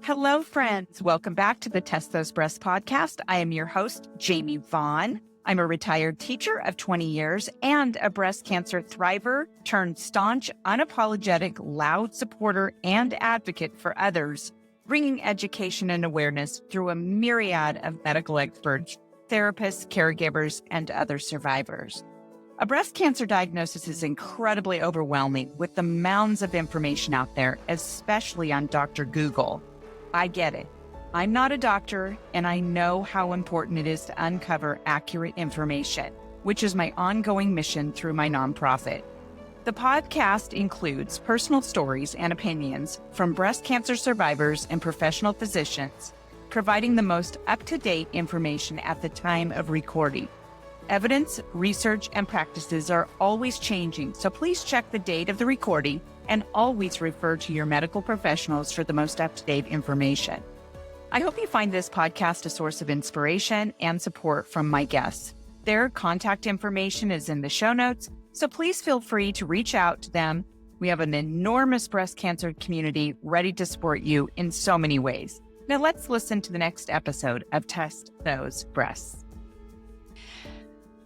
Hello, friends. Welcome back to the Test Those Breasts podcast. I am your host, Jamie Vaughn. I'm a retired teacher of 20 years and a breast cancer thriver turned staunch, unapologetic, loud supporter and advocate for others, bringing education and awareness through a myriad of medical experts, therapists, caregivers, and other survivors. A breast cancer diagnosis is incredibly overwhelming with the mounds of information out there, especially on Dr. Google. I get it. I'm not a doctor, and I know how important it is to uncover accurate information, which is my ongoing mission through my nonprofit. The podcast includes personal stories and opinions from breast cancer survivors and professional physicians, providing the most up-to-date information at the time of recording. Evidence, research, and practices are always changing, so please check the date of the recording and always refer to your medical professionals for the most up-to-date information. I hope you find this podcast a source of inspiration and support from my guests. Their contact information is in the show notes, so please feel free to reach out to them. We have an enormous breast cancer community ready to support you in so many ways. Now let's listen to the next episode of Test Those Breasts.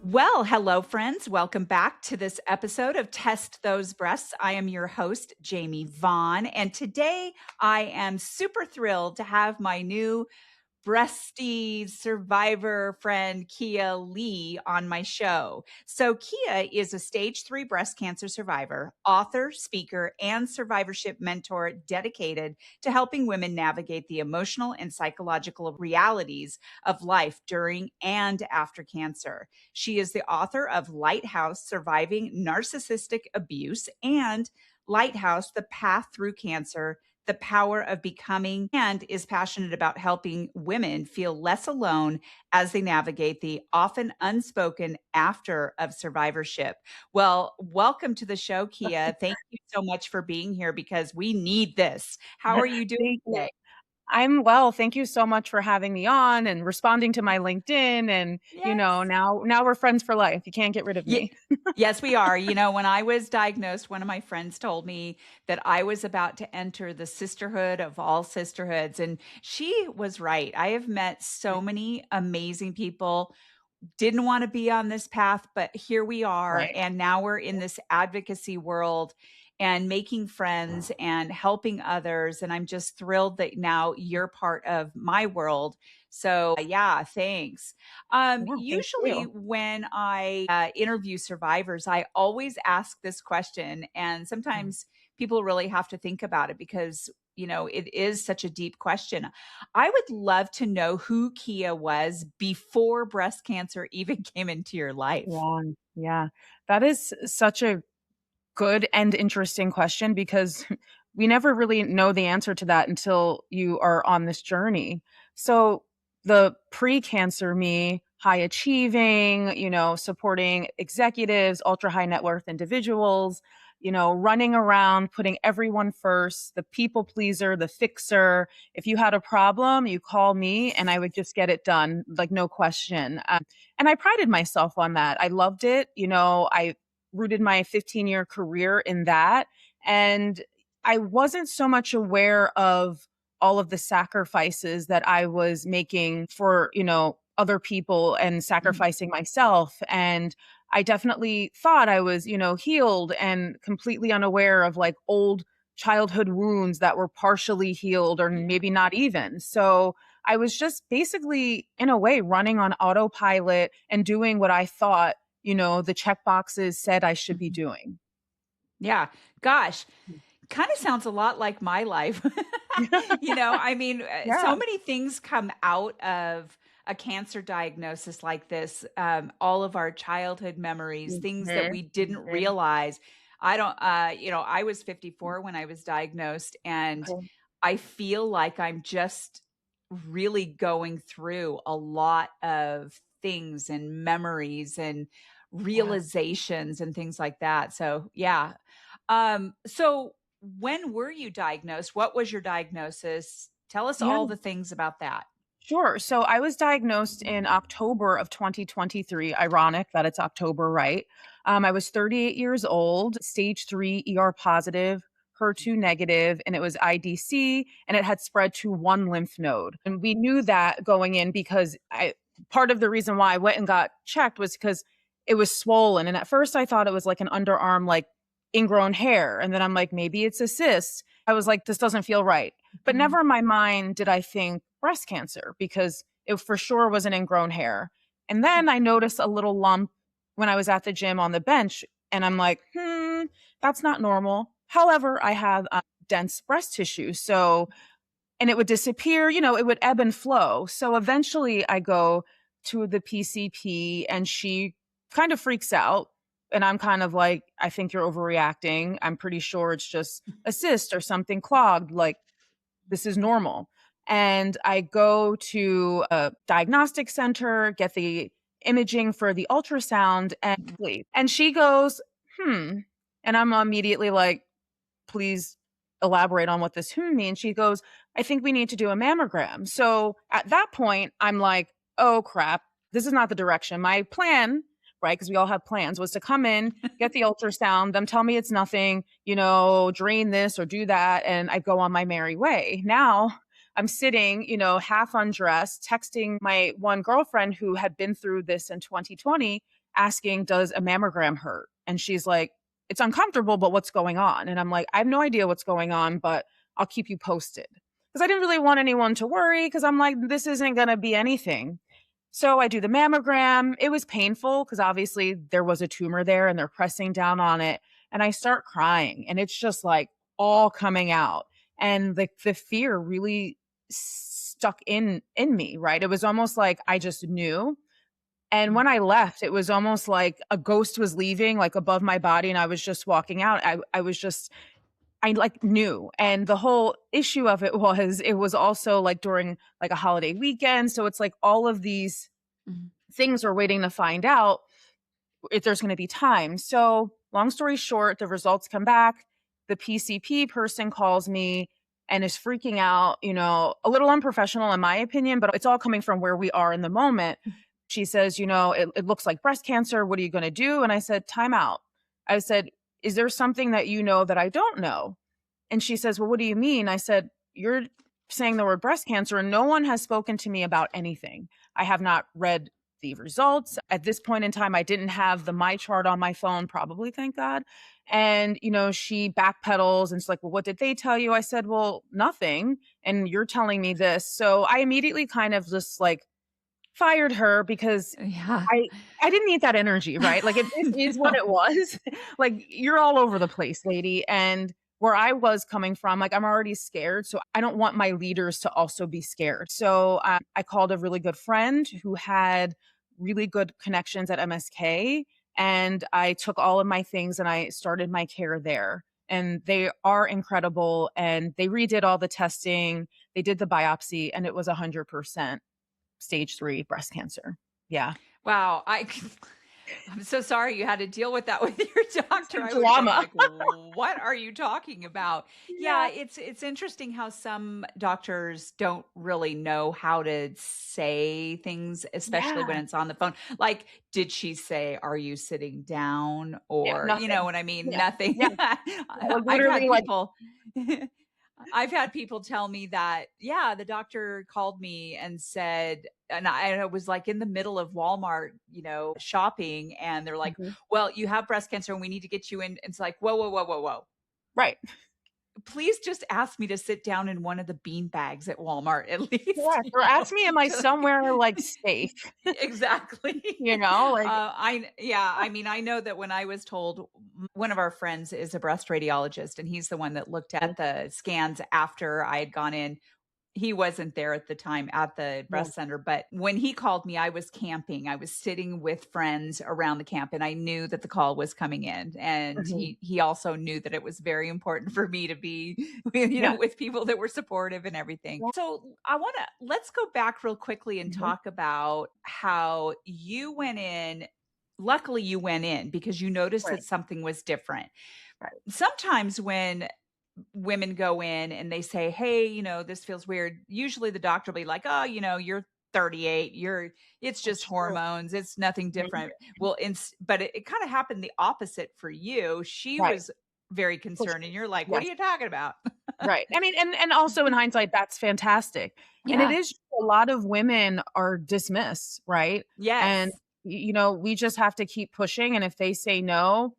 Well, hello, friends. Welcome back to this episode of Test Those Breasts. I am your host, Jamie Vaughn, and today I am super thrilled to have my new breasty survivor friend, Kia Lee, on my show. So Kia is a stage 3 breast cancer survivor, author, speaker, and survivorship mentor dedicated to helping women navigate the emotional and psychological realities of life during and after cancer. She is the author of Lighthouse: Surviving Narcissistic Abuse and Lighthouse: The Path Through Cancer, The Power of Becoming, and is passionate about helping women feel less alone as they navigate the often unspoken after of survivorship. Well, welcome to the show, Kia. Thank you so much for being here because we need this. How are you doing Thank you. today? I'm well. Thank you so much for having me on and responding to my LinkedIn. And, Yes. now we're friends for life. You can't get rid of Ye- me. Yes, we are. You know, when I was diagnosed, one of my friends told me that I was about to enter the sisterhood of all sisterhoods. And she was right. I have met so many amazing people, didn't want to be on this path, but here we are. Right. And now we're in this advocacy world and making friends and helping others. And I'm just thrilled that now you're part of my world. So, yeah, thanks. Yeah. Thank Usually, you. when I interview survivors, I always ask this question. And sometimes people really have to think about it because it is such a deep question. I would love to know who Kia was before breast cancer even came into your life. Yeah. Yeah. That is such a good and interesting question because we never really know the answer to that until you are on this journey. So the pre-cancer me, high achieving, supporting executives, ultra high net worth individuals, running around, putting everyone first, the people pleaser, the fixer. If you had a problem, you call me and I would just get it done, like no question. And I prided myself on that. I loved it. I rooted my 15-year career in that. And I wasn't so much aware of all of the sacrifices that I was making for, other people and Mm. sacrificing myself. And I definitely thought I was, healed and completely unaware of like old childhood wounds that were partially healed or Yeah. maybe not even. So I was just basically, in a way, running on autopilot and doing what I thought the check boxes said I should be Mhm. doing. Yeah. Gosh, kind of sounds a lot like my life. I mean, so Yeah. many things come out of a cancer diagnosis like this. All of our childhood memories, things that Mhm, we didn't mhm. realize. I was 54 when I was diagnosed, and Okay. I feel like I'm just really going through a lot of things and memories and Yeah. realizations and things like that. So, yeah. So when were you diagnosed? What was your diagnosis? Tell us Yeah. all the things about that. Sure. So I was diagnosed in October of 2023. Ironic that it's October, right? I was 38 years old, stage 3 ER positive, HER2 negative, and it was IDC, and it had spread to one lymph node. And we knew that going in because part of the reason why I went and got checked was because it was swollen. And at first I thought it was like an underarm, like ingrown hair. And then I'm like, maybe it's a cyst. I was like, this doesn't feel right. But never in my mind did I think breast cancer because it for sure was an ingrown hair. And then I noticed a little lump when I was at the gym on the bench. And I'm like, that's not normal. However, I have dense breast tissue. So, and it would disappear, it would ebb and flow. So eventually I go to the PCP and she kind of freaks out. And I'm kind of like, I think you're overreacting. I'm pretty sure it's just a cyst or something clogged. Like, this is normal. And I go to a diagnostic center, get the imaging for the ultrasound, and she goes, And I'm immediately like, please elaborate on what this means. She goes, I think we need to do a mammogram. So at that point, I'm like, oh crap, this is not the direction. My plan, right? Because we all have plans, was to come in, get the ultrasound, them tell me it's nothing, drain this or do that. And I go on my merry way. Now I'm sitting, half undressed, texting my one girlfriend who had been through this in 2020, asking, does a mammogram hurt? And she's like, it's uncomfortable, but what's going on? And I'm like, I have no idea what's going on, but I'll keep you posted. Because I didn't really want anyone to worry because I'm like, this isn't going to be anything. So I do the mammogram. It was painful because obviously there was a tumor there and they're pressing down on it. And I start crying and it's just like all coming out. And the fear really stuck in me, right? It was almost like I just knew. And when I left, it was almost like a ghost was leaving like above my body and I was just walking out. I like knew. And the whole issue of it was also like during like a holiday weekend. So it's like all of these things are waiting to find out if there's going to be time. So long story short, the results come back. The PCP person calls me and is freaking out, a little unprofessional in my opinion, but it's all coming from where we are in the moment. She says, it looks like breast cancer. What are you going to do? And I said, time out. I said, is there something that you know that I don't know? And she says, well, what do you mean? I said, you're saying the word breast cancer and no one has spoken to me about anything. I have not read the results. At this point in time, I didn't have the My Chart on my phone, probably, thank God. And, she backpedals and it's like, well, what did they tell you? I said, well, nothing. And you're telling me this. So I immediately kind of just like fired her because I didn't need that energy, right? Like it is what it was. Like you're all over the place, lady. And where I was coming from, like I'm already scared. So I don't want my leaders to also be scared. So I called a really good friend who had really good connections at MSK. And I took all of my things and I started my care there. And they are incredible. And they redid all the testing. They did the biopsy and it was 100% stage 3 breast cancer. Yeah. Wow. I'm so sorry you had to deal with that with your doctor. I Drama. was like, what are you talking about? Yeah, it's interesting how some doctors don't really know how to say things, especially when it's on the phone. Like, did she say, are you sitting down? Or, you know what I mean? Yeah. Nothing. Yeah. I've had people tell me that, the doctor called me and said, and I was like in the middle of Walmart, shopping. And they're like, well, you have breast cancer and we need to get you in. It's like, whoa. Right. Please just ask me to sit down in one of the bean bags at Walmart at least. Correct. Or ask me, am I somewhere like safe? Exactly. I know that when I was told, one of our friends is a breast radiologist and he's the one that looked at the scans after I had gone in. He wasn't there at the time at the breast center, but when he called me, I was camping. I was sitting with friends around the camp and I knew that the call was coming in. And he also knew that it was very important for me to be, with people that were supportive and everything. Yeah. So let's go back real quickly and talk about how you went in. Luckily you went in because you noticed that something was different. Right. Sometimes when women go in and they say, hey, this feels weird. Usually the doctor will be like, oh, you're 38. It's just hormones. It's nothing different. Well, but it kind of happened the opposite for you. She was very For concerned and sure. you're like, what are Yes. you talking about? Right. I mean, and also in hindsight, that's fantastic. And it Yeah. is a lot of women are dismissed, right? And Yes. we just have to keep pushing. And if they say no,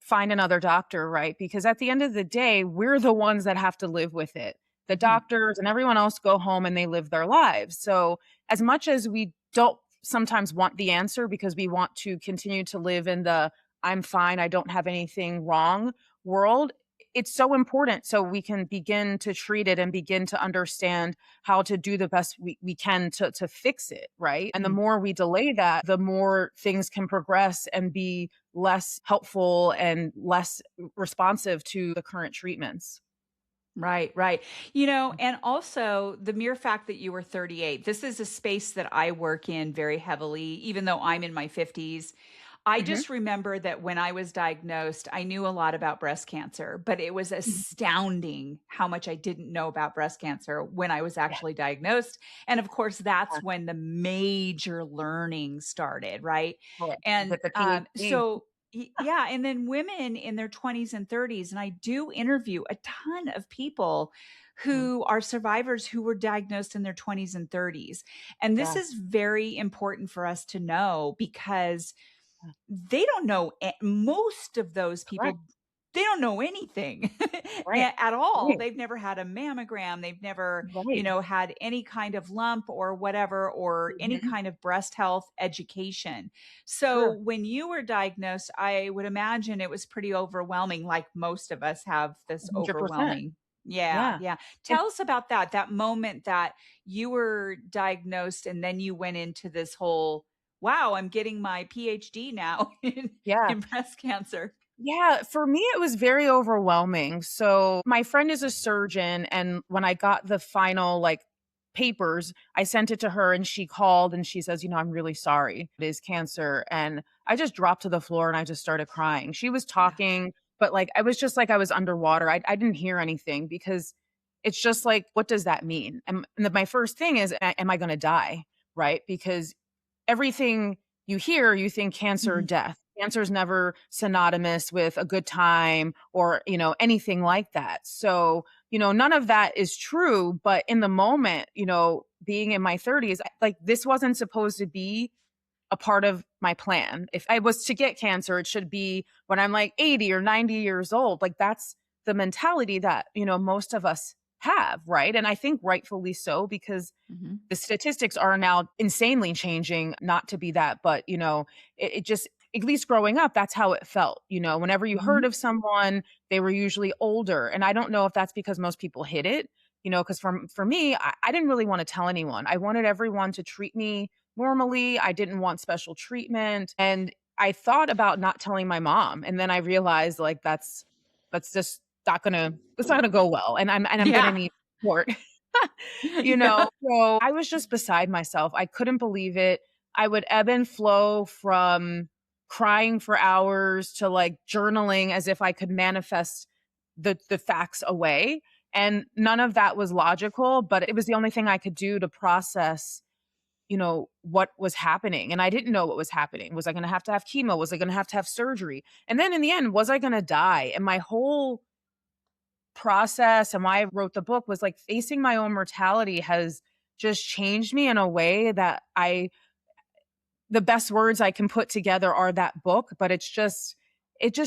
find another doctor, right? Because at the end of the day, we're the ones that have to live with it. The Mhm. doctors and everyone else go home and they live their lives. So, as much as we don't sometimes want the answer because we want to continue to live in the I'm fine, I don't have anything wrong world, it's so important so we can begin to treat it and begin to understand how to do the best we can to fix it, right? And the Mm. more we delay that, the more things can progress and be less helpful and less responsive to the current treatments. Right, right. And also the mere fact that you were 38, this is a space that I work in very heavily, even though I'm in my 50s. I Mhm. just remember that when I was diagnosed, I knew a lot about breast cancer, but it was astounding how much I didn't know about breast cancer when I was Yeah, actually diagnosed. And of course, yeah, that's when the major learning started, right? correct. And With the PhD. yeah, and then women in their 20s and 30s, and I do interview a ton of people Mhm. who are survivors who were diagnosed in their 20s and 30s. And this Yeah, is very important for us to know because yeah. they don't know most of those Correct. people, they don't know anything Right. at all. Right. They've never had a mammogram. They've never, Right. had any kind of lump or whatever, or any Mhm. kind of breast health education. So True. when you were diagnosed, I would imagine it was pretty overwhelming, like most of us have this 100%. overwhelming. Yeah. Yeah. Yeah. And Tell us about that moment that you were diagnosed and then you went into this whole, wow, I'm getting my PhD now yeah. in breast cancer. Yeah, for me, it was very overwhelming. So, my friend is a surgeon, and when I got the final papers, I sent it to her and she called and she says, I'm really sorry. It is cancer. And I just dropped to the floor and I just started crying. She was Yeah. talking, but I was just like I was underwater. I didn't hear anything because it's just like, what does that mean? My first thing is, am I going to die? Right? Because everything you hear, you think cancer or Mhm. death. Cancer is never synonymous with a good time or, anything like that. So, none of that is true. But in the moment, being in my 30s, like this wasn't supposed to be a part of my plan. If I was to get cancer, it should be when I'm like 80 or 90 years old. Like that's the mentality that, most of us have. Right. And I think rightfully so, because Mhm. the statistics are now insanely changing, not to be that, but it just, at least growing up, that's how it felt. Whenever you heard Mhm. of someone, they were usually older. And I don't know if that's because most people hid it, because for me, I didn't really want to tell anyone. I wanted everyone to treat me normally. I didn't want special treatment. And I thought about not telling my mom. And then I realized like that's just it's not gonna go well. And I'm gonna Yeah. need support. Yeah. So I was just beside myself. I couldn't believe it. I would ebb and flow from crying for hours to journaling as if I could manifest the facts away. And none of that was logical, but it was the only thing I could do to process, what was happening. And I didn't know what was happening. Was I going to have chemo? Was I going to have surgery? And then in the end, was I going to die? And my whole process and why I wrote the book was like facing my own mortality has just changed me in a way that the best words I can put together are that book, but it just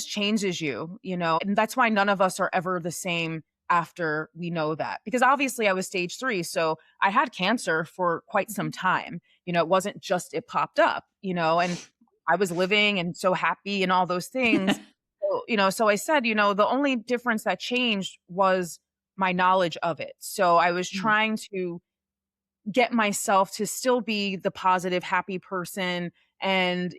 changes you, and that's why none of us are ever the same after we know that. Because obviously I was stage 3, so I had cancer for quite some Mhm. time. It wasn't just it popped up, and I was living and so happy and all those things. So, so I said, the only difference that changed was my knowledge of it. So I was Mhm. trying to get myself to still be the positive, happy person and,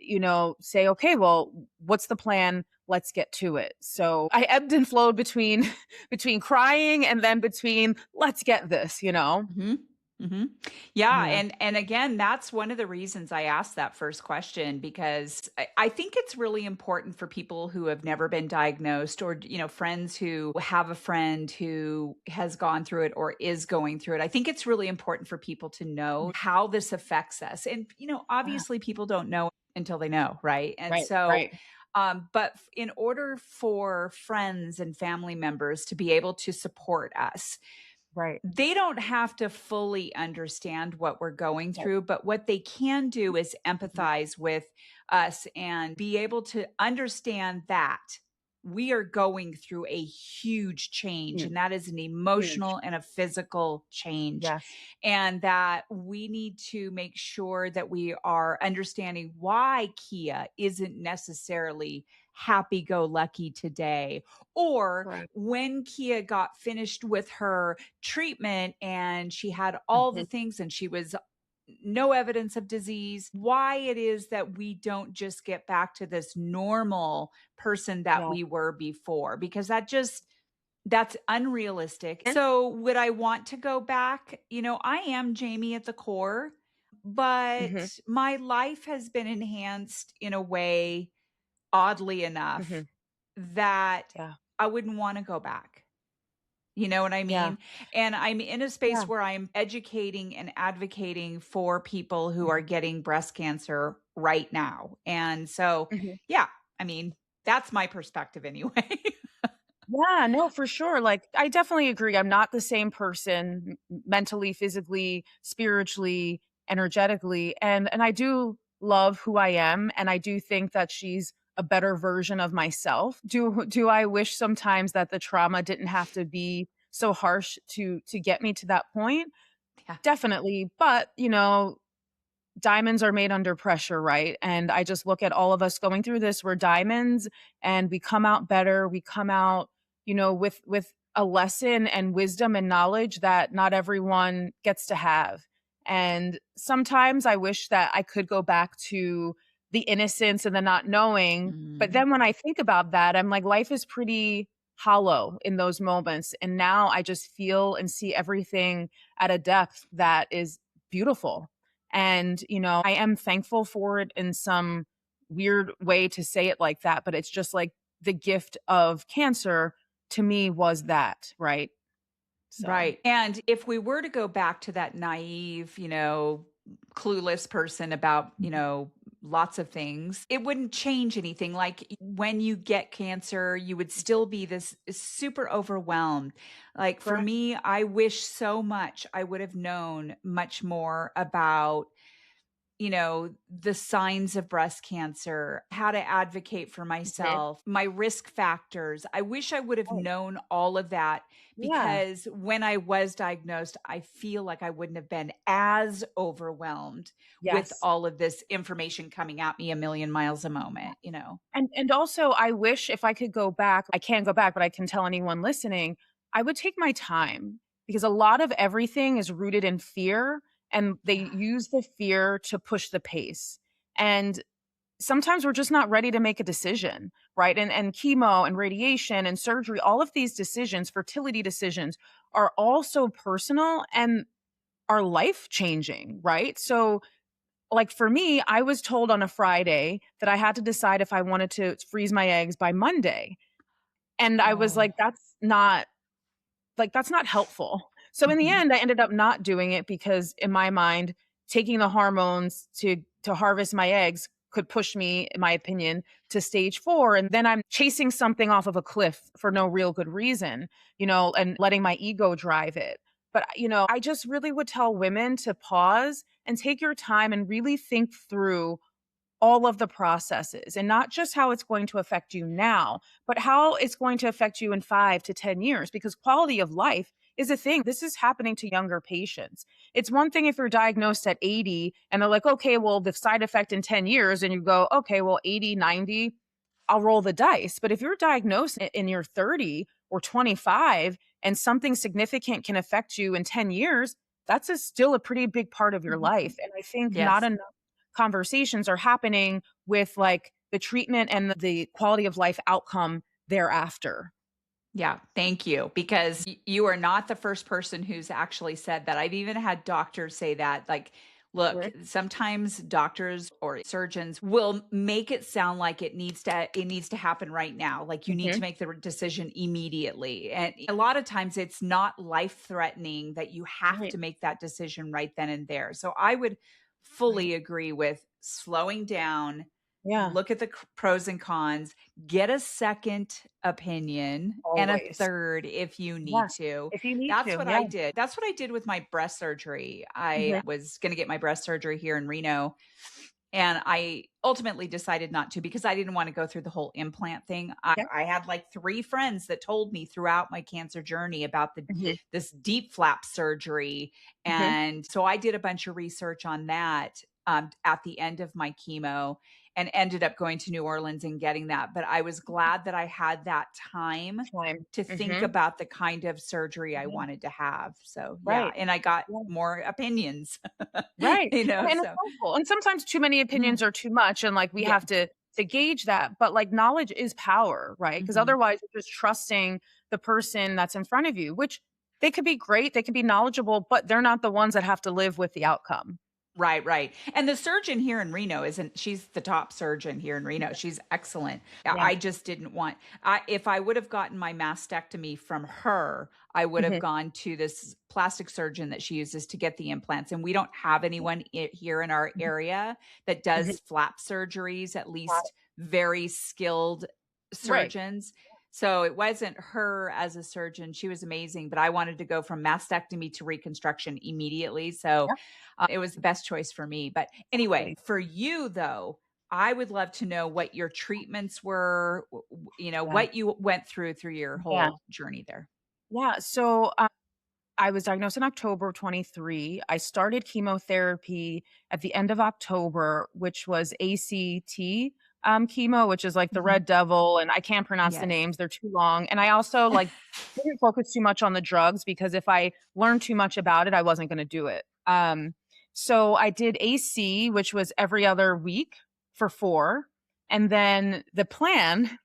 say, okay, well, what's the plan? Let's get to it. So I ebbed and flowed between between crying and then between let's get this. Mhm. Mhm. Yeah, Yeah. and again, that's one of the reasons I asked that first question because I think it's really important for people who have never been diagnosed or friends who have a friend who has gone through it or is going through it. I think it's really important for people to know how this affects us. And Yeah. obviously people don't know until they know, right? And Right. so Right. But in order for friends and family members to be able to support us, Right. they don't have to fully understand what we're going Right. through, but what they can do is Mhm. empathize with us and be able to understand that we are going through a huge change, and Huge, that is an huge. emotional and a physical change. Yes. And that we need to make sure that we are understanding why Kia isn't necessarily happy go lucky today, or Correct. when Kia got finished with her treatment and she had all the Mhm. things and she was no evidence of disease, why it is that we don't just get back to this normal person that Yeah. we were before, because that's unrealistic. So would I want to go back? I am Jamie at the core, Mhm. but my life has been enhanced in a way, oddly enough, Mhm. that Yeah. I wouldn't want to go back. You know what I Yeah. mean? And I'm in a Yeah. space where I'm educating and advocating for people who are Mhm. getting breast cancer right now. And so, Mhm. yeah, I mean, that's my perspective anyway. Yeah, no, for sure. Like, I definitely agree. I'm not the same person mentally, physically, spiritually, energetically, and I do love who I am, and I do think that she's a better version of myself. Do I wish sometimes that the trauma didn't have to be so harsh to get me to that point? Yeah. Definitely, but diamonds are made under pressure, right? And I just look at all of us going through this. We're diamonds and we come out better. We come out, with a lesson and wisdom and knowledge that not everyone gets to have. And sometimes I wish that I could go back to the innocence and the not knowing. But Mhm. then when I think about that, I'm like, life is pretty hollow in those moments. And now I just feel and see everything at a depth that is beautiful. And, I am thankful for it in some weird way to say it like that, but it's just like the gift of cancer to me was that, right? So, Right. And if we were to go back to that naive, clueless person about, mhm, lots of things, it wouldn't change anything. Like when you get cancer, you would still be this super overwhelmed. Like for correct. me, I wish so much I would have known much more about the signs of breast cancer, how to advocate for Mhm. myself, my risk factors. I wish I would have Right. known all of that, Yeah. because when I was diagnosed, I feel like I wouldn't have been as overwhelmed with Yes. all of this information coming at me a million miles a moment. And also I wish if I could go back, I can't go back, but I can tell anyone listening, I would take my time because a lot of everything is rooted in fear and they Yeah. use the fear to push the pace. And sometimes we're just not ready to make a decision, right? And chemo and radiation and surgery, all of these decisions, fertility decisions are all so personal and are life changing, right? So like for me, I was told on a Friday that I had to decide if I wanted to freeze my eggs by Monday. And I was Oh. like, that's not helpful. So in the Mhm. end, I ended up not doing it because in my mind, taking the hormones to harvest my eggs could push me, in my opinion, to stage 4. And then I'm chasing something off of a cliff for no real good reason, and letting my ego drive it. But, I just really would tell women to pause and take your time and really think through all of the processes and not just how it's going to affect you now, but how it's going to affect you in 5 to 10 years because quality of life is a thing. This is happening to younger patients. It's one thing if you're diagnosed at 80 and they're like, okay, well, the side effect in 10 years, and you go, okay, well, 80, 90, I'll roll the dice. But if you're diagnosed in your 30 or 25 and something significant can affect you in 10 years, that's still a pretty big part of your Mhm. life. And I think not Yes. enough conversations are happening with like the treatment and the quality of life outcome thereafter. Yeah, thank you. Because you are not the first person who's actually said that. I've even had doctors say that. Like, look, Right. sometimes doctors or surgeons will make it sound like it needs to happen right now. Like you need to Mhm. make the decision immediately. And a lot of times it's not life threatening that you have Right. to make that decision right then and there. So I would Right. fully agree with slowing down, Yeah. look at the pros and cons, get a second opinion and a Always. third if you Yeah. need to. If you need That's to. what Yeah. I did. That's what I did with my breast surgery. I Mhm. was going to get my breast surgery here in Reno, and I ultimately decided not to because I didn't want to go through the whole implant thing. I, Yeah. I had like three friends that told me throughout my cancer journey about Mhm. this deep flap surgery. Mhm. And so I did a bunch of research on that at the end of my chemo and ended up going to New Orleans and getting that. But I was glad that I had that time Time. to think Mhm. about the kind of surgery I Yeah. wanted to have. So, yeah. Right. And I got Yeah. more opinions, Right. And it's so helpful. And sometimes too many yeah. opinions are too much, and, like, we Yeah. have to gauge that, but, like, knowledge is power, right? Because Mhm. otherwise you're just trusting the person that's in front of you, which they could be great, they could be knowledgeable, but they're not the ones that have to live with the outcome. Right, right. And the surgeon here in Reno isn't she's the top surgeon here in Reno. She's excellent. Yeah. I just didn't want if I would have gotten my mastectomy from her, I would have Mhm. gone to this plastic surgeon that she uses to get the implants. And we don't have anyone here in our Mhm. area that Mhm. does flap surgeries, at Got it. least very skilled Right. surgeons. So it wasn't her as a surgeon. She was amazing, but I wanted to go from mastectomy to reconstruction immediately. So Yeah, it was the best choice for me. But anyway, exactly. for you though, I would love to know what your treatments were, Yeah. what you went through your Yeah. whole journey there. Yeah, so, I was diagnosed in October of 23. I started chemotherapy at the end of October, which was ACT, chemo, which is like the Mhm. red devil, and I can't pronounce the Yes. names, they're too long, and I also, like, didn't focus too much on the drugs because if I learned too much about it, I wasn't gonna do it. So I did AC, which was every other week for 4, and then the plan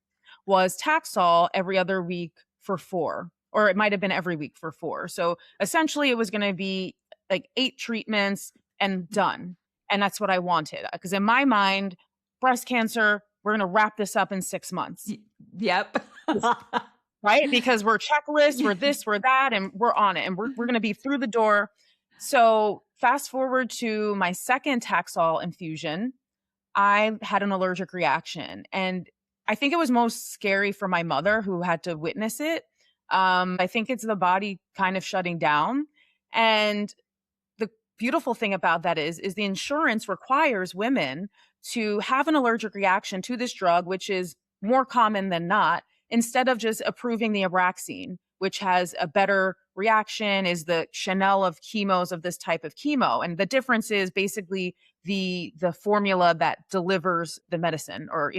was Taxol every other week for 4, or it might have been every week for 4. So essentially, it was going to be like 8 treatments and done. And that's what I wanted. Because in my mind, breast cancer, we're going to wrap this up in 6 months, Yep. right? Because we're checklists, Yeah. we're this, we're that, and we're on it, and we're going to be through the door. So fast forward to my second Taxol infusion. I had an allergic reaction, and I think it was most scary for my mother who had to witness it. I think it's the body kind of shutting down, and the beautiful thing about that is the insurance requires women to have an allergic reaction to this drug, which is more common than not, instead of just approving the Abraxane, which has a better reaction, is the Chanel of chemos of this type of chemo. And the difference is basically the formula that delivers the medicine, or,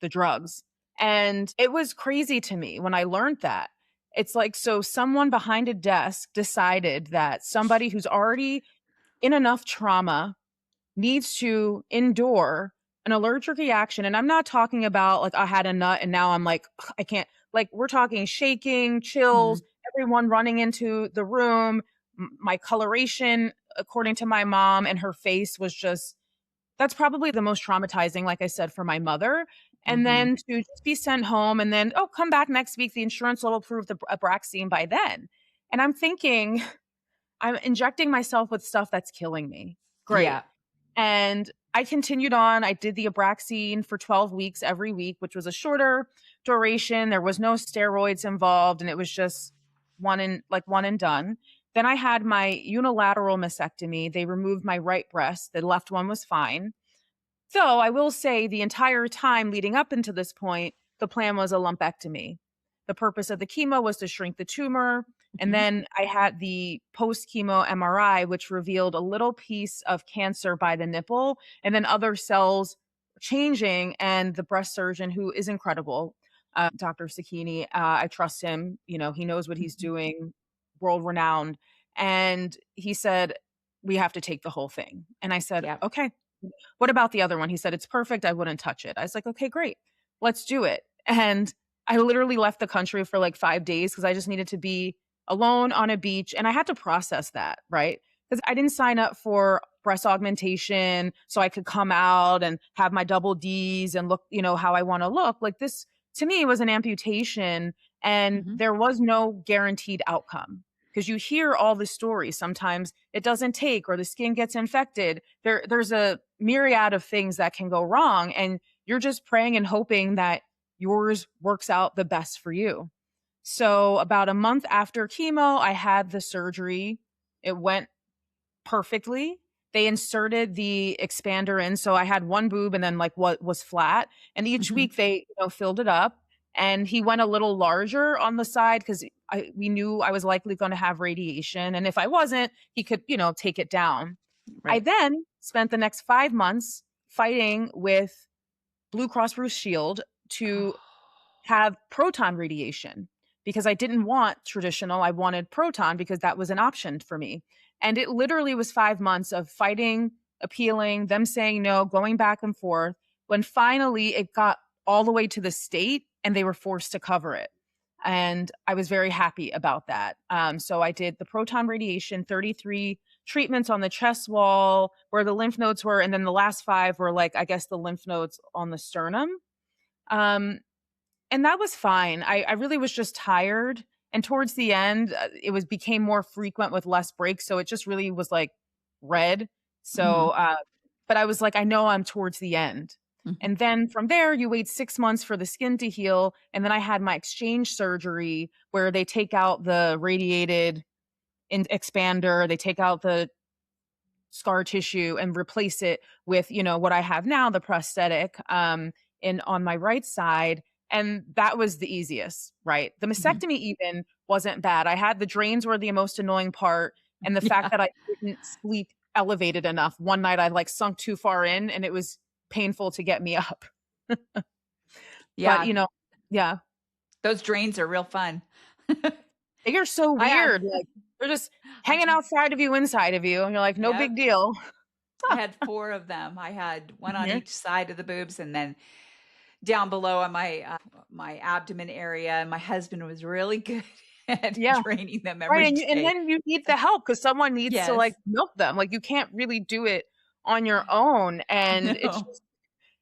the drugs. And it was crazy to me when I learned that. It's like, so someone behind a desk decided that somebody who's already in enough trauma needs to endure an allergic reaction. And I'm not talking about like I had a nut and now I'm like, "Ugh, I can't." Like, we're talking shaking, chills, Mhm. everyone running into the room. My coloration, according to my mom, and her face was just, that's probably the most traumatizing, like I said, for my mother. And Mhm. then to just be sent home and then, "Oh, come back next week. The insurance will approve the Abraxane by then." And I'm thinking, I'm injecting myself with stuff that's killing me. Great. Yeah. And I continued on. I did the Abraxane for 12 weeks every week, which was a shorter duration. There was no steroids involved, and it was just one and done. Then I had my unilateral mastectomy. They removed my right breast. The left one was fine. Though I will say the entire time leading up into this point, the plan was a lumpectomy. The purpose of the chemo was to shrink the tumor. And Mhm. then I had the post chemo MRI, which revealed a little piece of cancer by the nipple and then other cells changing. And the breast surgeon, who is incredible, Dr. Sakini, I trust him. He knows what he's Mhm. doing, world renowned. And he said, "We have to take the whole thing." And I said, Yep. "Okay. What about the other one?" He said, "It's perfect. I wouldn't touch it." I was like, "Okay, great. Let's do it." And I literally left the country for like 5 days because I just needed to be alone on a beach, and I had to process that, right? Because I didn't sign up for breast augmentation so I could come out and have my double Ds and look, how I wanna look. Like, this to me was an amputation, and Mhm. there was no guaranteed outcome. because you hear all the stories. Sometimes it doesn't take, or the skin gets infected. There's a myriad of things that can go wrong. And you're just praying and hoping that yours works out the best for you. So about a month after chemo, I had the surgery. It went perfectly. They inserted the expander in. So I had one boob and then like what was flat. And each Mhm. week they, filled it up. And he went a little larger on the side because we knew I was likely going to have radiation. And if I wasn't, he could, take it down. I Right. then spent the next 5 months fighting with Blue Cross Blue Shield to Oh, have proton radiation because I didn't want traditional. I wanted proton because that was an option for me. And it literally was 5 months of fighting, appealing, them saying no, going back and forth, when finally it got all the way to the state and they were forced to cover it. And I was very happy about that. So I did the proton radiation, 33 treatments on the chest wall where the lymph nodes were. And then the last five were like, I guess, the lymph nodes on the sternum. Um, and that was fine. I really was just tired. And towards the end, it was became more frequent with less breaks. So it just really was like red. So, mhm, but I was like, I know I'm towards the end. mhm. And then from there, you wait 6 months for the skin to heal. And then I had my exchange surgery where they take out the radiated expander, they take out the scar tissue and replace it with, what I have now, the prosthetic, in on my right side. And that was the easiest, right? The Mhm. mastectomy even wasn't bad. I had the drains were the most annoying part. And the fact Yeah. that I didn't sleep elevated enough. One night I like sunk too far in and it was painful to get me up. But, Yeah. yeah, Those drains are real fun. they are so I had weird. Like they're just I hanging outside of you, inside of you. And you're like, no Yep. big deal. I had 4 of them. I had 1 on Yeah. each side of the boobs and then down below on my abdomen area, and my husband was really good at Yeah. draining them Right, every and day. then you need the help because someone needs to, like, Yes. milk them, like, you can't really do it on your own, and it's No. just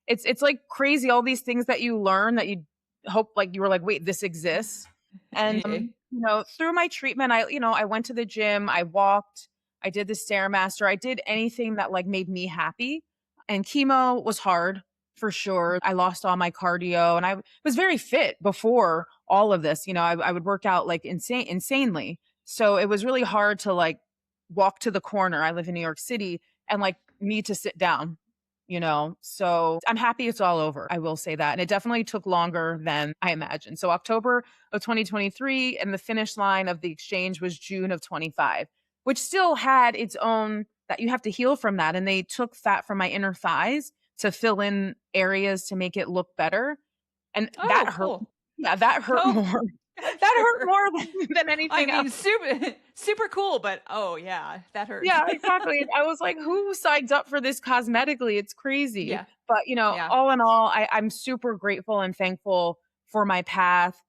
it's, like, crazy, all these things that you learn that you hope like, you were like, "Wait, this exists?" And, through my treatment, I went to the gym, I walked, I did the Stairmaster, I did anything that, like, made me happy, and chemo was hard, for sure. I lost all my cardio, and I was very fit before all of this, I would work out, like, insanely. So, it was really hard to, like, walk to the corner, I live in New York City, and, like, need to sit down, So, I'm happy it's all over, I will say that, and it definitely took longer than I imagined. So, October of 2023, and the finish line of the exchange was June of 25, which still had its own that you have to heal from that, and they took fat from my inner thighs to fill in areas to make it look better, and that Oh, hurt. cool. Yeah, that hurt Oh, more. I'm That hurt sure. more than I anything else. mean, super cool, but oh, yeah, that hurt. Yeah, exactly. I was like, "Who signs up for this cosmetically? It's crazy." Yeah, But, yeah. all in all, I'm super grateful and thankful for my path.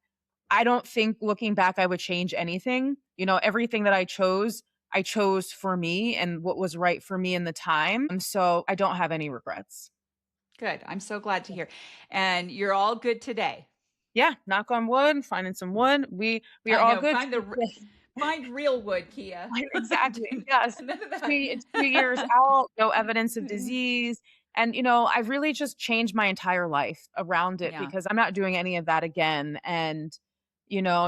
I don't think looking back I would change anything. Everything that I chose for me and what was right for me in the time. So I don't have any regrets. Good. I'm so glad to hear. And you're all good today. Yeah, knock on wood, finding some wood. We are I all know. good. Find real wood, Kia. Right, exactly. Yes. None of It's that. 2 years out, no evidence of disease. And, I've really just changed my entire life around it Yeah. because I'm not doing any of that again. And,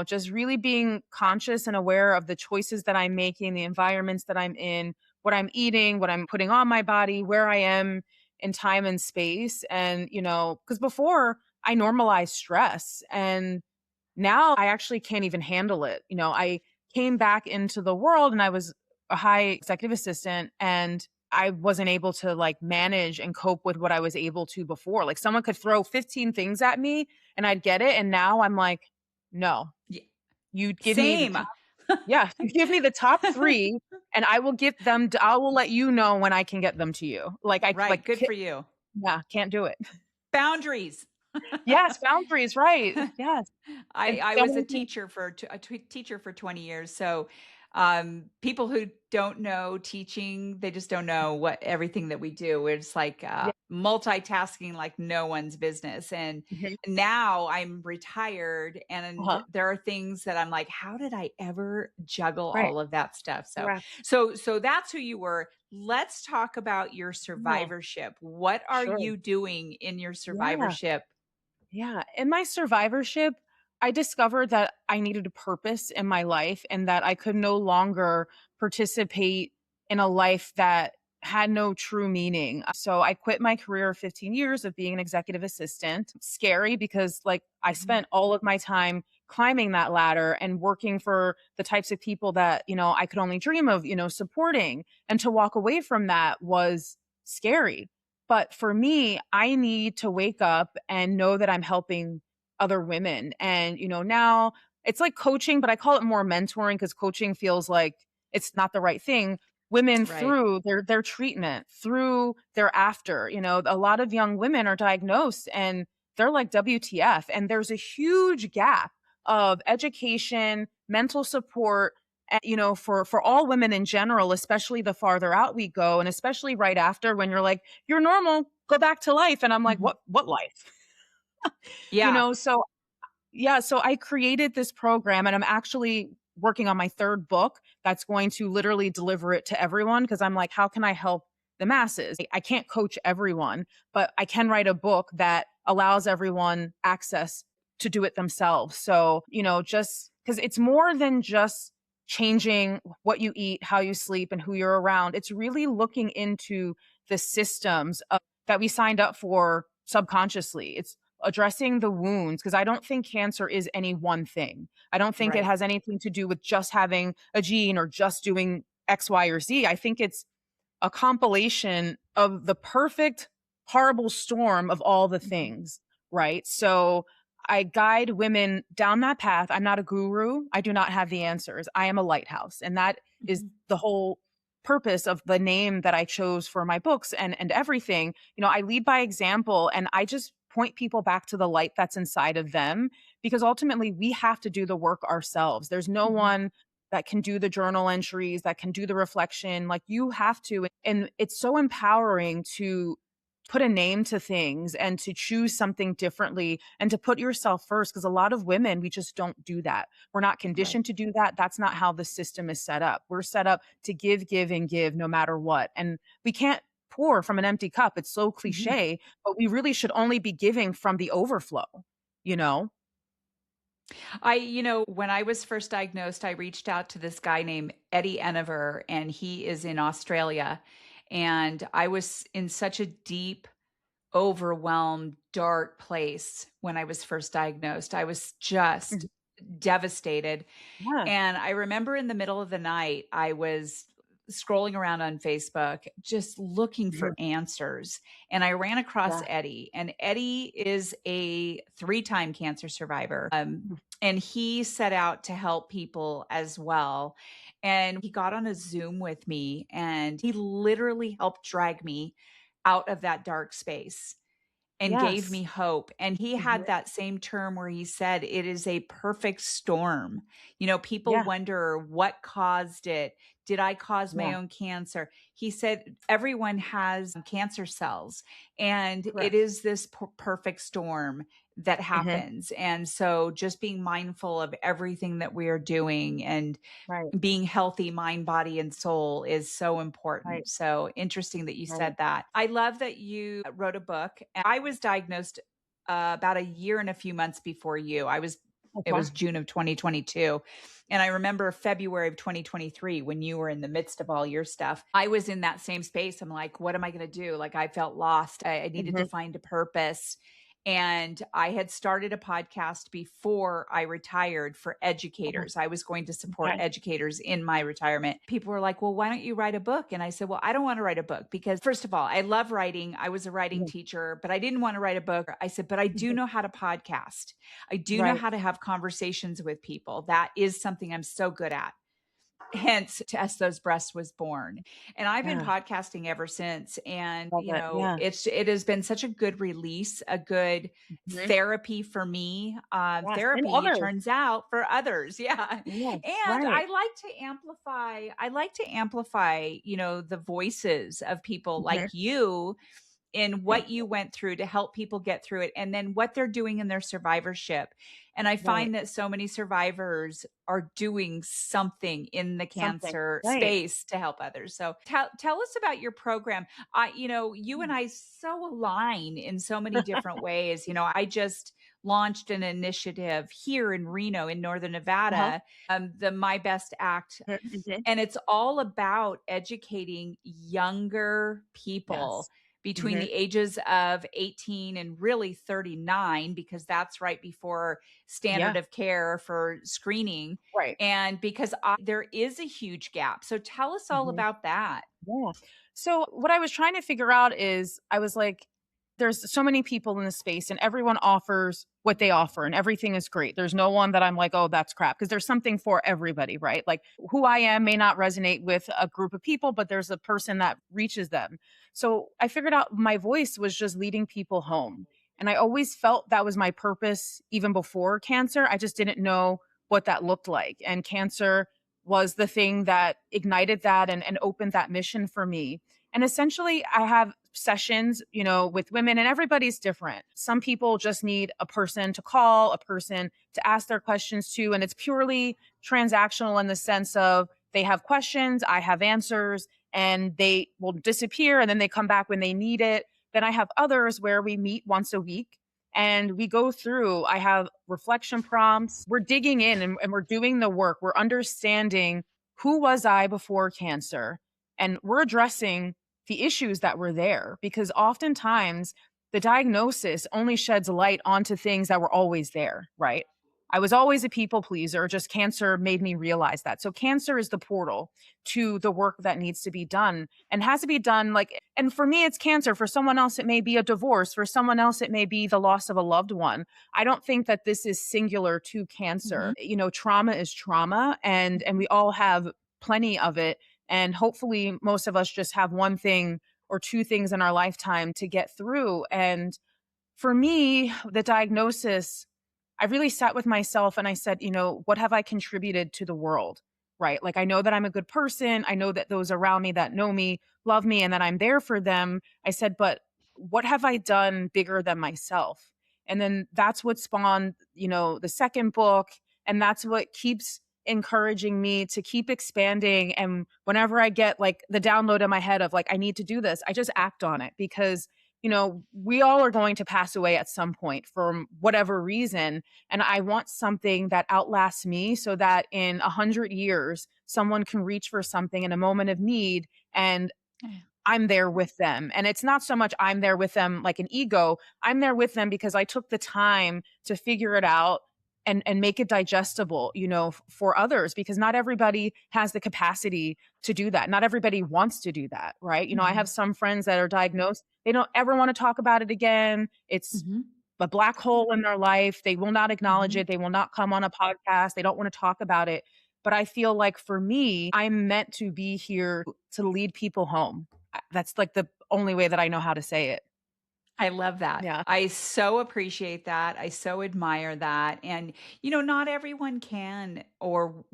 just really being conscious and aware of the choices that I'm making, the environments that I'm in, what I'm eating, what I'm putting on my body, where I am in time and space. And, because before I normalized stress and now I actually can't even handle it. I came back into the world and I was a high executive assistant and I wasn't able to like manage and cope with what I was able to before. Like someone could throw 15 things at me and I'd get it. And now I'm like, no, Ye you give me the Same. top. Yeah, you give me the top three and I will get them. I will let you know when I can get them to you. Right, good for you. Yeah, can't do it. Boundaries. Yes, boundaries. Right. Yes. And I so was a many things. teacher for teacher for 20 years. So, people who don't know teaching, they just don't know what everything that we do. It's like, Yeah. multitasking like no one's business. And Mhm. now I'm retired, and Uh-huh. there are things that I'm like, how did I ever juggle Right. all of that stuff? So, Correct. so that's who you were. Let's talk about your Yeah. survivorship. What are Sure. you doing in your Yeah. survivorship? Yeah. In my survivorship, I discovered that I needed a purpose in my life and that I could no longer participate in a life that had no true meaning. So I quit my career of 15 years of being an executive assistant. Scary because like I Mhm. spent all of my time climbing that ladder and working for the types of people that, I could only dream of, supporting. And to walk away from that was scary. But for me, I need to wake up and know that I'm helping other women. And, now it's like coaching, but I call it more mentoring because coaching feels like it's not the right thing. Women Right. through their treatment, through their after, a lot of young women are diagnosed and they're like WTF. And there's a huge gap of education, mental support, and, for all women in general, especially the farther out we go, and especially right after when you're like, you're normal, go back to life. And I'm like, Mhm. what life? Yeah. So yeah, so I created this program and I'm actually working on my third book that's going to literally deliver it to everyone because I'm like, how can I help the masses? I can't coach everyone, but I can write a book that allows everyone access to do it themselves. So, just because it's more than just changing what you eat, how you sleep, and who you're around. It's really looking into the systems that we signed up for subconsciously. It's addressing the wounds because I don't think cancer is any one thing. I don't think it Right. has anything to do with just having a gene or just doing X, Y, or Z. I think it's a compilation of the perfect, horrible storm of all the Mhm. things, right? So I guide women down that path. I'm not a guru. I do not have the answers. I am a lighthouse. And that is Mhm. the whole purpose of the name that I chose for my books and everything. I lead by example and I just point people back to the light that's inside of them because ultimately we have to do the work ourselves. There's no Mhm. one that can do the journal entries, that can do the reflection. Like you have to. And it's so empowering to put a name to things and to choose something differently and to put yourself first. Because a lot of women, we just don't do that. We're not Right. conditioned to do that. That's not how the system is set up. We're set up to give, and give no matter what. And we can't pour from an empty cup. It's so Mhm. cliche, but we really should only be giving from the overflow, you know? When I was first diagnosed, I reached out to this guy named Eddie Enever, and he is in Australia. And I was in such a deep, overwhelmed, dark place when I was first diagnosed. I was just Mhm. devastated. Yeah. And I remember in the middle of the night, I was scrolling around on Facebook, just looking for Mhm. answers. And I ran across Yeah. Eddie, and Eddie is a 3-time cancer survivor. Mhm. And he set out to help people as well. And he got on a Zoom with me, and he literally helped drag me out of that dark space and gave Yes. me hope. And he Mhm. had that same term where he said, it is a perfect storm. People Yeah. wonder what caused it. Did I cause my Yeah. own cancer? He said, everyone has cancer cells, and it Correct. is this perfect storm that Mhm. happens. And so just being mindful of everything that we are doing and Right. being healthy, mind, body, and soul is so Right. important. So interesting that you Right. said that. I love that you wrote a book. I was diagnosed about a year and a few months before you. It Okay. was June of 2022. And I remember February of 2023 when you were in the midst of all your stuff. I was in that same space. I'm like, what am I going to do? Like, I felt lost. I needed to Mhm. find a purpose. And I had started a podcast before I retired for Okay. educators. I was going to support Okay. educators in my retirement. People were like, well, why don't you write a book? And I said, well, I don't want to write a book because, first of all, I love writing. I was a writing Mhm. teacher, but I didn't want to write a book. I said, but I do Mhm. know how to podcast. I do know Right. how to have conversations with people. That is something I'm so good at. Hence, Test Those Breasts was born. And I've been Yeah. podcasting ever since. And, Love it. Yeah. it has been such a good release, a good Mhm. therapy for me. Yes. And Therapy, it others. turns out, for others. Yeah. Yeah. And Right. I like to amplify, the voices of people Mhm. like you in Thank what you you. went through to help people get through it, and then what they're doing in their survivorship. And I Right. find that so many survivors are doing something in the Something. cancer Right. space to help others. So tell us about your program. You and I so align in so many different ways. I just launched an initiative here in Reno in Northern Uh-huh. Nevada, the My Best Act, Mhm. and it's all about educating younger people Yes. between Mhm. the ages of 18 and really 39, because that's right before standard Yeah. of care for screening. Right. And because there is a huge gap. So tell us all Mhm. about that. Yeah. So what I was trying to figure out is I was like, there's so many people in this space and everyone offers what they offer and everything is great. There's no one that I'm like, oh, that's crap. Because there's something for everybody, right? Like who I am may not resonate with a group of people, but there's a person that reaches them. So I figured out my voice was just leading people home. And I always felt that was my purpose even before cancer. I just didn't know what that looked like. And cancer was the thing that ignited that and opened that mission for me. And essentially, I have sessions, with women, and everybody's different. Some people just need a person to call, a person to ask their questions to. And it's purely transactional in the sense of they have questions, I have answers, and they will disappear and then they come back when they need it. Then I have others where we meet once a week and we go through. I have reflection prompts. We're digging in and we're doing the work. We're understanding who was I before cancer, and we're addressing the issues that were there, because oftentimes the diagnosis only sheds light onto things that were always there, right? I was always a people pleaser, just cancer made me realize that. So cancer is the portal to the work that needs to be done and has to be done. Like, and for me it's cancer, for someone else it may be a divorce, for someone else it may be the loss of a loved one. I don't think that this is singular to Mhm. cancer. Trauma is trauma, and we all have plenty of it, and hopefully most of us just have one thing or two things in our lifetime to get through. And for me, the diagnosis, I really sat with myself and I said, what have I contributed to the world? Right. Like, I know that I'm a good person. I know that those around me that know me love me and that I'm there for them. I said, but what have I done bigger than myself? And then that's what spawned, the second book. And that's what keeps encouraging me to keep expanding. And whenever I get like the download in my head of like, I need to do this, I just act on it, because we all are going to pass away at some point for whatever reason. And I want something that outlasts me so that in 100 years, someone can reach for something in a moment of need and I'm there with them. And it's not so much I'm there with them like an ego. I'm there with them because I took the time to figure it out and make it digestible, for others, because not everybody has the capacity to do that. Not everybody wants to do that, right? I have Mhm. some friends that are diagnosed. They don't ever want to talk about it again. It's Mhm. a black hole in their life. They will not acknowledge Mhm. it. They will not come on a podcast. They don't want to talk about it. But I feel like for me, I'm meant to be here to lead people home. That's like the only way that I know how to say it. I love that. Yeah. I so appreciate that. I so admire that. And, not everyone can or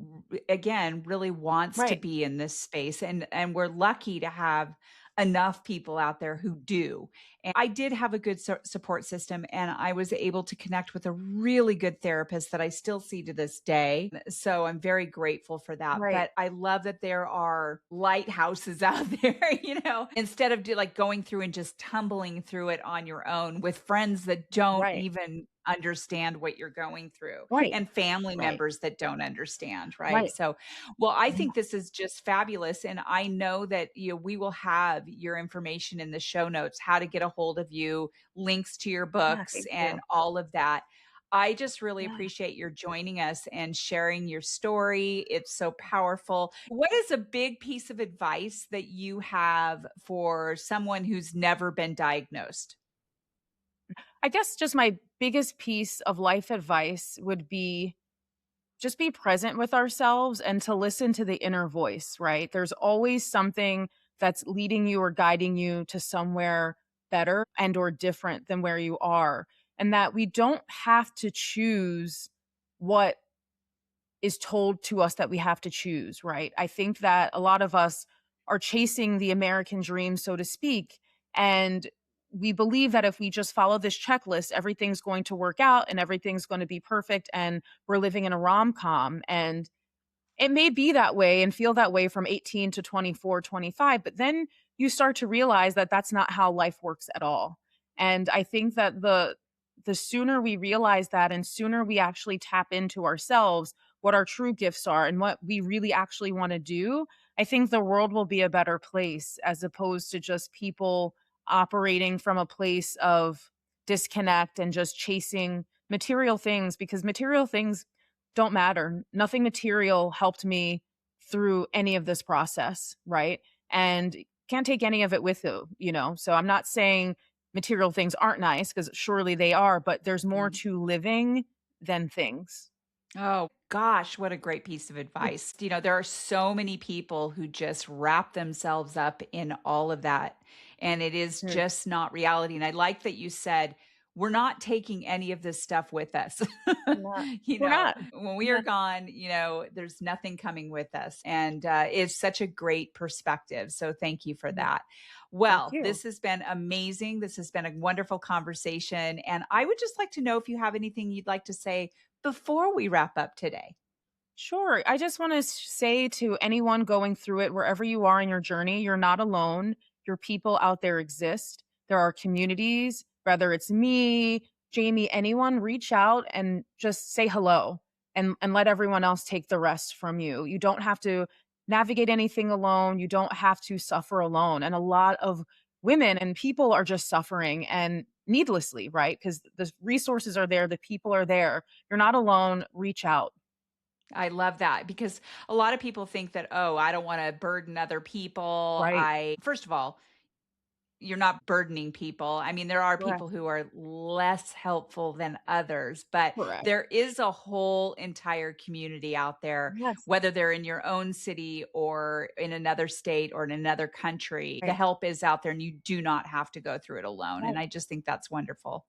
again really wants to Right. be in this space. And we're lucky to have enough people out there who do. And I did have a good support system, and I was able to connect with a really good therapist that I still see to this day. So I'm very grateful for that. Right. But I love that there are lighthouses out there, instead of like going through and just tumbling through it on your own with friends that don't Right. even understand what you're going through, Right. and family Right. members that don't understand, right? Right. So, well, I Yeah. think this is just fabulous, and I know that we will have your information in the show notes, how to get a hold of you, links to your Yeah. books, Thank and you. all of that. I just really Yeah. appreciate your joining us and sharing your story. It's so powerful. What is a big piece of advice that you have for someone who's never been diagnosed? I guess just my biggest piece of life advice would be just be present with ourselves and to listen to the inner voice, right? There's always something that's leading you or guiding you to somewhere better and or different than where you are. And that we don't have to choose what is told to us that we have to choose, right? I think that a lot of us are chasing the American dream, so to speak. And we believe that if we just follow this checklist, everything's going to work out and everything's going to be perfect and we're living in a rom-com. And it may be that way and feel that way from 18 to 24, 25, but then you start to realize that that's not how life works at all. And I think that the sooner we realize that and sooner we actually tap into ourselves, what our true gifts are and what we really actually want to do, I think the world will be a better place as opposed to just people operating from a place of disconnect and just chasing material things, because material things don't matter. Nothing material helped me through any of this process, right? And can't take any of it with you. So I'm not saying material things aren't nice, because surely they are, but there's more Mhm. to living than things. Oh gosh, what a great piece of advice. There are so many people who just wrap themselves up in all of that, and it is Mm. just not reality. And I like that you said, we're not taking any of this stuff with us. We're not. We're not. When we are Yeah. gone, there's nothing coming with us. And it's such a great perspective. So thank you for Mhm. that. Thank Well, you. this has been amazing. This has been a wonderful conversation. And I would just like to know if you have anything you'd like to say before we wrap up today. Sure. I just want to say to anyone going through it, wherever you are in your journey, you're not alone. Your people out there exist. There are communities, whether it's me, Jamie, anyone, reach out and just say hello and let everyone else take the rest from you. You don't have to navigate anything alone. You don't have to suffer alone. And a lot of women and people are just suffering and needlessly, right? Because the resources are there, the people are there. You're not alone. Reach out. I love that because a lot of people think that, oh, I don't want to burden other people. Right. First of all, you're not burdening people. I mean, there are Correct. people who are less helpful than others, but Correct. there is a whole entire community out there, Yes. whether they're in your own city or in another state or in another country. The Right. help is out there and you do not have to go through it alone. And Right. I just think that's wonderful.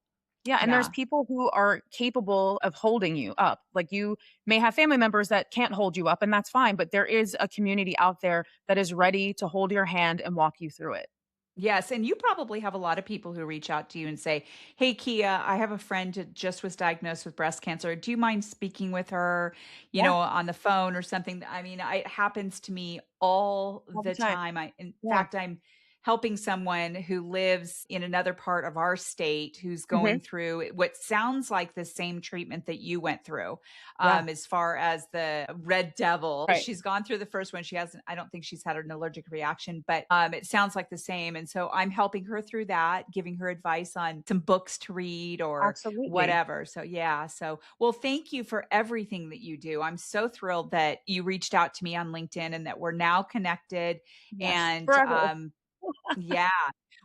Yeah, and there's Yeah. people who are capable of holding you up. Like, you may have family members that can't hold you up, and that's fine, but there is a community out there that is ready to hold your hand and walk you through it. Yes, and you probably have a lot of people who reach out to you and say, "Hey, Kia, I have a friend that just was diagnosed with breast cancer. Do you mind speaking with her, Yeah, on the phone or something?" I mean, it happens to me all all the the time. time. In Yeah. fact, I'm helping someone who lives in another part of our state who's Mhm. going through what sounds like the same treatment that you went through, Yeah. as far as the red devil. Right. She's gone through the first one. She hasn't, I don't think she's had an allergic reaction, but it sounds like the same. And so I'm helping her through that, giving her advice on some books to read or Absolutely. whatever. So, yeah. So, well, thank you for everything that you do. I'm so thrilled that you reached out to me on LinkedIn and that we're now connected. Yes. And Forever. yeah.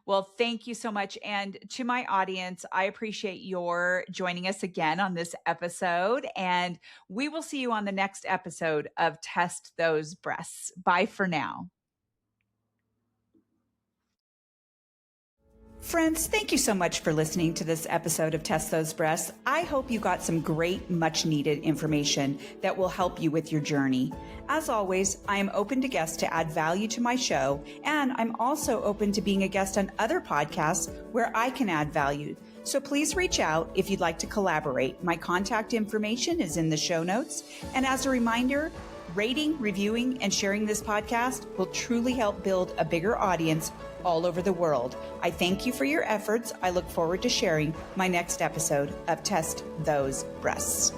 Well, thank you so much. And to my audience, I appreciate your joining us again on this episode. And we will see you on the next episode of Test Those Breasts. Bye for now. Friends, thank you so much for listening to this episode of Test Those Breasts. I hope you got some great, much needed information that will help you with your journey. As always, I am open to guests to add value to my show, and I'm also open to being a guest on other podcasts where I can add value. So please reach out if you'd like to collaborate. My contact information is in the show notes. And as a reminder, rating, reviewing, and sharing this podcast will truly help build a bigger audience all over the world. I thank you for your efforts. I look forward to sharing my next episode of Test Those Breasts.